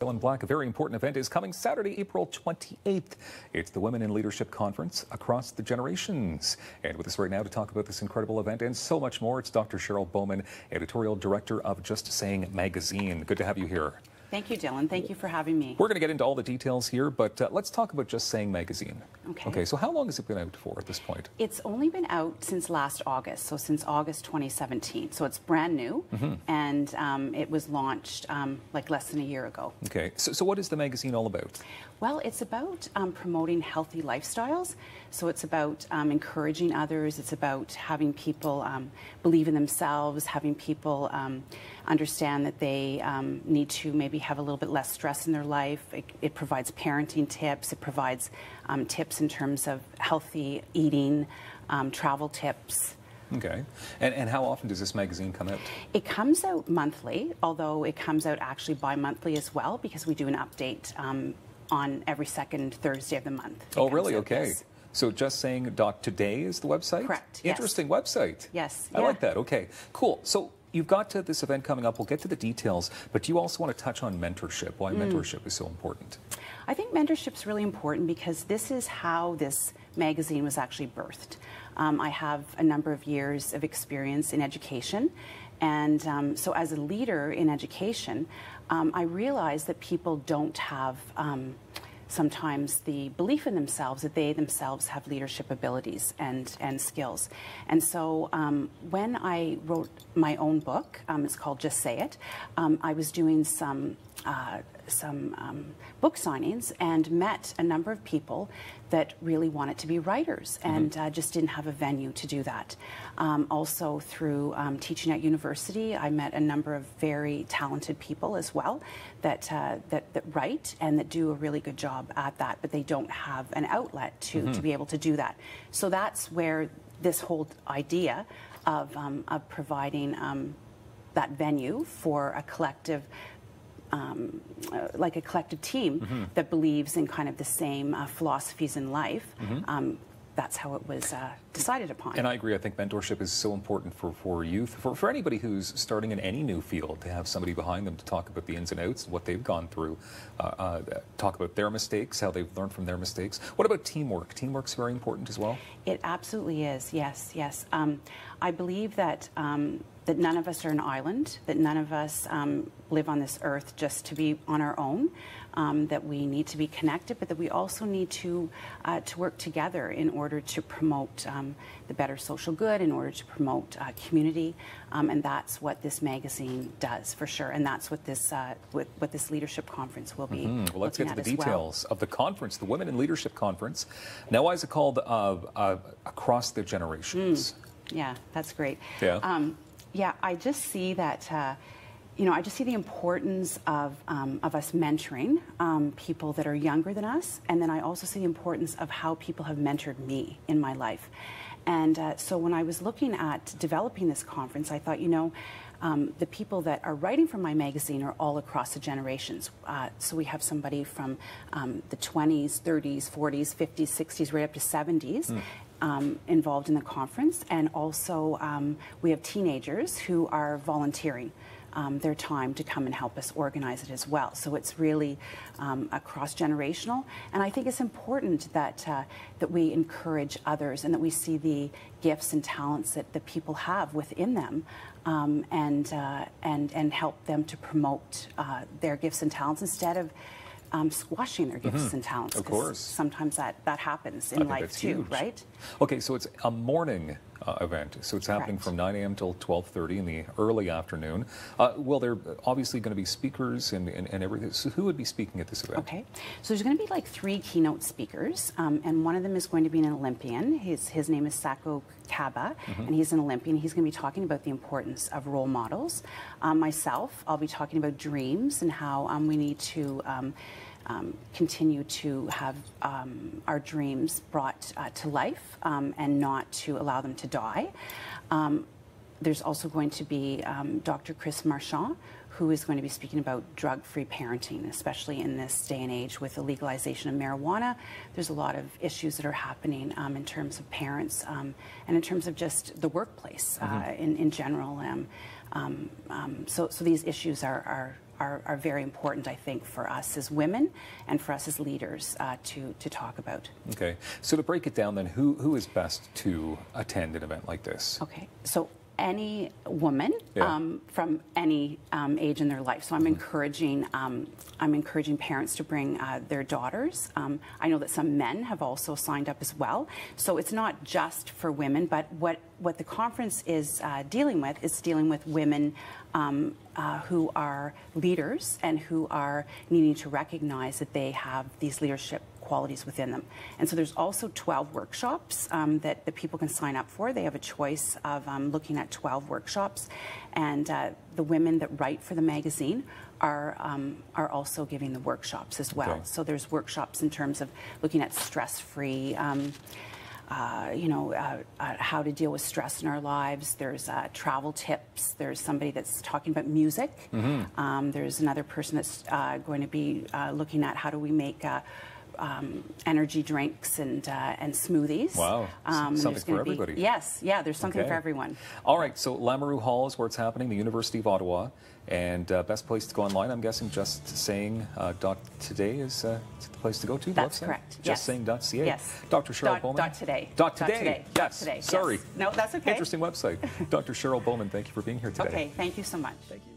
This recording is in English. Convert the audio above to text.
In Black, a very important event is coming Saturday, April 28th. It's the Women in Leadership Conference Across the Generations. And with us right now to talk about this incredible event and so much more, it's Dr. Cheryl Bauman, Editorial Director of Just Saying magazine. Good to have you here. Thank you, Dylan. Thank you for having me. We're going to get into all the details here, but let's talk about Just Saying magazine. Okay. So how long has it been out for at this point? It's only been out since last August, so since August 2017. So it's brand new, and it was launched like less than a year ago. Okay. So what is the magazine all about? Well, it's about promoting healthy lifestyles. So it's about encouraging others. It's about having people believe in themselves, having people understand that they need to maybe have a little bit less stress in their life. It provides parenting tips. It provides tips in terms of healthy eating, travel tips. Okay. And how often does this magazine come out? It comes out monthly, although it comes out actually bi-monthly as well, because we do an update on every second Thursday of the month. Oh, really? Okay. So justsaying.today is the website? Correct. Interesting website. Yes. I like that. Okay, cool. So you've got to this event coming up. We'll get to the details, but you also want to touch on mentorship, why mentorship is so important. I think mentorship is really important because this is how this magazine was actually birthed. I have a number of years of experience in education, and so as a leader in education, I realize that people don't have sometimes the belief in themselves that they themselves have leadership abilities and skills. And so when I wrote my own book, it's called Just Say It, I was doing some book signings and met a number of people that really wanted to be writers and just didn't have a venue to do that. Also through teaching at university, I met a number of very talented people as well that write and that do a really good job at that, but they don't have an outlet to be able to do that. So that's where this whole idea of providing that venue for a collective like a collective team that believes in kind of the same philosophies in life. That's how it was decided upon. And I agree. I think mentorship is so important for youth, for anybody who's starting in any new field, to have somebody behind them to talk about the ins and outs, what they've gone through, talk about their mistakes, how they've learned from their mistakes. What about teamwork? Teamwork's very important as well? It absolutely is, yes, yes. I believe that that none of us are an island, that none of us live on this earth just to be on our own, that we need to be connected, but that we also need to work together in order to promote the better social good, in order to promote community, and that's what this magazine does for sure, and that's what this leadership conference will be. Well, let's get to the details of the conference, the Women in Leadership Conference. Now, why is it called Across the Generations? Yeah, that's great. Yeah. Yeah, I just see that, you know, I just see the importance of us mentoring people that are younger than us, and then I also see the importance of how people have mentored me in my life. And so when I was looking at developing this conference, I thought, you know, the people that are writing for my magazine are all across the generations. So we have somebody from the 20s, 30s, 40s, 50s, 60s, right up to 70s. Involved in the conference, and also we have teenagers who are volunteering their time to come and help us organize it as well. So it's really cross-generational, and I think it's important that that we encourage others and that we see the gifts and talents that the people have within them, and help them to promote their gifts and talents instead of squashing their gifts and talents. Of course. Sometimes that happens in life too, huge. right? Okay, so it's a morning event. So it's happening from 9 a.m. till 12:30 in the early afternoon. Well, there are obviously going to be speakers and everything. So who would be speaking at this event? Okay, so there's going to be like 3 keynote speakers, and one of them is going to be an Olympian. His name is Sako Kaba, and he's an Olympian. He's going to be talking about the importance of role models. Myself, I'll be talking about dreams and how we need to continue to have our dreams brought to life and not to allow them to die. There's also going to be Dr. Chris Marchand, who is going to be speaking about drug-free parenting, especially in this day and age with the legalization of marijuana. There's a lot of issues that are happening in terms of parents and in terms of just the workplace in general. So these issues are very important, I think, for us as women and for us as leaders to talk about. Okay, so to break it down then, who is best to attend an event like this? Okay, so any woman from any age in their life. So I'm encouraging parents to bring their daughters. I know that some men have also signed up as well. So it's not just for women, but what the conference is dealing with women who are leaders and who are needing to recognize that they have these leadership qualities within them. And so there's also 12 workshops that people can sign up for. They have a choice of looking at 12 workshops, and the women that write for the magazine are also giving the workshops as well. Okay. So there's workshops in terms of looking at stress-free, how to deal with stress in our lives. There's travel tips. There's somebody that's talking about music. There's another person that's going to be looking at how do we make energy drinks and smoothies. Wow, something for everybody. Yes, yeah, there's something for everyone. All right, so Lamoureux Hall is where it's happening, the University of Ottawa, and best place to go online, I'm guessing just saying .today is the place to go to? That's website? correct. Just saying .ca? Yes. Dr. Cheryl Bauman? .today. .today. Yes. .today. Sorry. Yes. No, that's okay. Interesting website. Dr. Cheryl Bauman, thank you for being here today. Okay, thank you so much. Thank you.